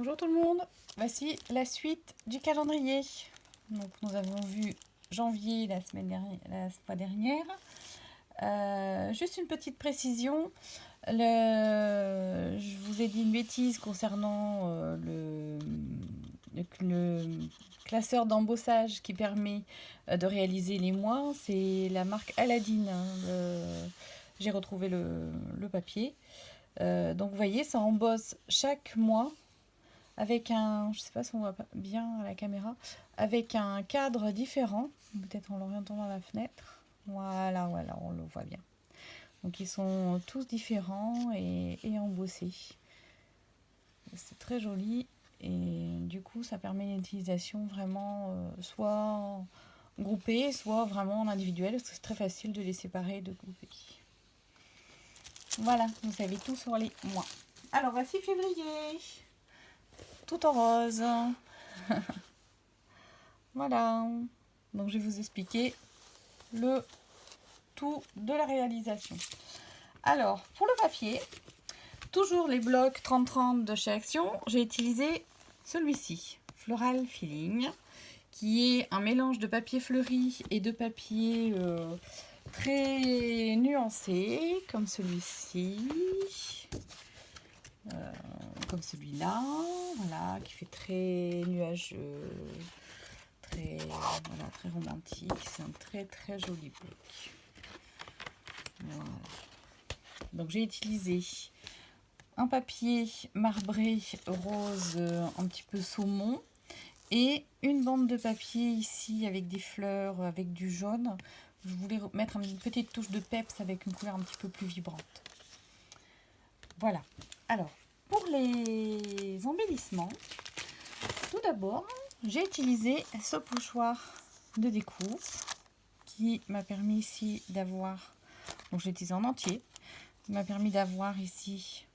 Bonjour tout le monde, voici la suite du calendrier. Donc nous avons vu janvier la fois dernière. Juste une petite précision, je vous ai dit une bêtise concernant le classeur d'embossage qui permet de réaliser les mois. C'est la marque Aladdin, hein. J'ai retrouvé le papier. Donc vous voyez, ça embosse chaque mois avec un, je sais pas si on voit bien à la caméra, avec un cadre différent, peut-être en l'orientant dans la fenêtre. Voilà, on le voit bien. Donc ils sont tous différents et embossés. C'est très joli et du coup ça permet une utilisation vraiment soit groupée, soit vraiment en individuel, parce que c'est très facile de les séparer et de grouper. Voilà, vous savez tout sur les mois. Alors voici février, tout en rose. Voilà, donc je vais vous expliquer le tout de la réalisation. Alors, pour le papier, toujours les blocs 30-30 de chez Action, j'ai utilisé celui-ci, Floral Feeling, qui est un mélange de papier fleuri et de papier très nuancé, comme celui-ci, comme celui-là, voilà, qui fait très nuageux, très romantique. C'est un très joli bloc. Voilà. Donc j'ai utilisé un papier marbré rose un petit peu saumon et une bande de papier ici avec des fleurs, avec du jaune. Je voulais mettre une petite touche de peps avec une couleur un petit peu plus vibrante. Voilà. Alors, pour les embellissements, tout d'abord, j'ai utilisé ce pochoir de découpe qui m'a permis ici d'avoir, donc j'ai utilisé en entier, qui m'a permis d'avoir ici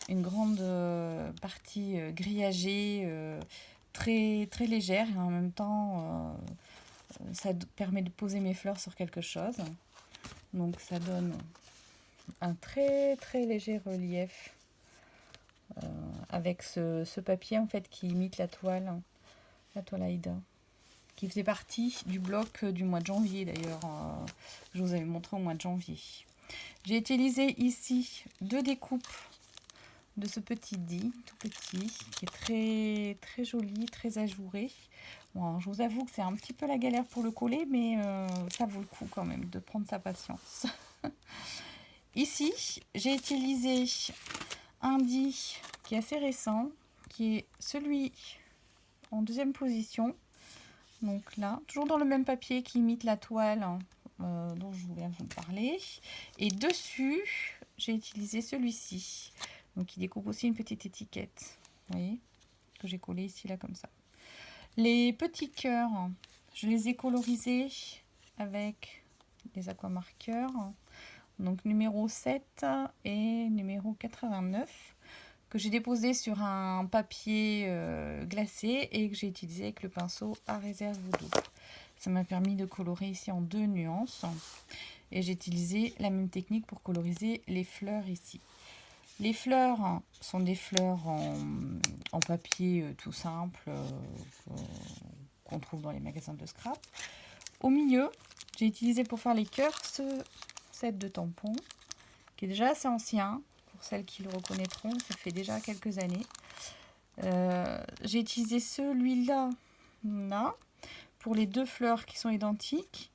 une grande partie grillagée, très légère, et en même temps ça permet de poser mes fleurs sur quelque chose. Donc ça donne un très léger relief avec ce papier en fait qui imite la toile Aida, qui faisait partie du bloc du mois de janvier d'ailleurs. Je vous avais montré au mois de janvier. J'ai utilisé ici 2 découpes de ce petit dit, tout petit, qui est très joli, très ajouré. Bon, alors, je vous avoue que c'est un petit peu la galère pour le coller, mais ça vaut le coup quand même de prendre sa patience. Ici, j'ai utilisé un dit qui est assez récent, qui est celui en deuxième position. Donc là, toujours dans le même papier qui imite la toile dont je voulais vous parler. Et dessus, j'ai utilisé celui-ci. Donc il découpe aussi une petite étiquette. Vous voyez, que j'ai collé ici, là, comme ça. Les petits cœurs, je les ai colorisés avec des aquamarqueurs. Donc numéro 7 et numéro 89. Que j'ai déposé sur un papier glacé et que j'ai utilisé avec le pinceau à réserve d'eau. Ça m'a permis de colorer ici en 2 nuances. Et j'ai utilisé la même technique pour coloriser les fleurs ici. Les fleurs sont des fleurs en papier tout simple qu'on trouve dans les magasins de scrap. Au milieu, j'ai utilisé pour faire les cœurs ce set de tampons qui est déjà assez ancien. Pour celles qui le reconnaîtront, ça fait déjà quelques années. J'ai utilisé celui-là pour les 2 fleurs qui sont identiques.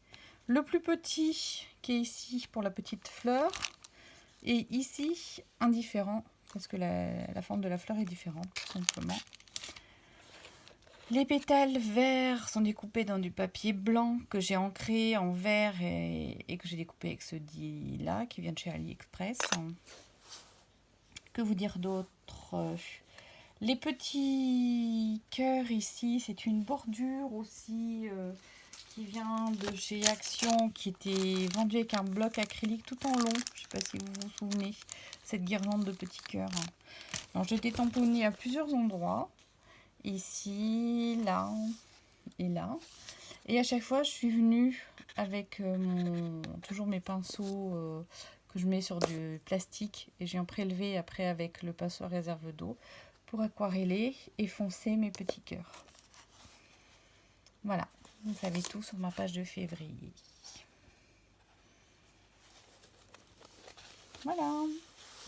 Le plus petit qui est ici pour la petite fleur. Et ici, un différent, parce que la forme de la fleur est différente, tout simplement. Les pétales verts sont découpés dans du papier blanc que j'ai ancré en vert et que j'ai découpé avec ce dit-là, qui vient de chez AliExpress. Que vous dire d'autre? Les petits cœurs ici, c'est une bordure aussi qui vient de chez Action, qui était vendue avec un bloc acrylique tout en long. Je ne sais pas si vous vous souvenez, cette guirlande de petits cœurs. Alors, j'ai détamponné à plusieurs endroits, ici, là et là. Et à chaque fois, je suis venue avec toujours mes pinceaux que je mets sur du plastique et j'ai en prélevé après avec le pinceau réserve d'eau pour aquareller et foncer mes petits cœurs. Voilà, vous savez tout sur ma page de février. Voilà,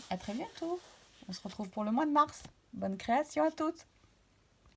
à très bientôt. On se retrouve pour le mois de mars. Bonne création à toutes.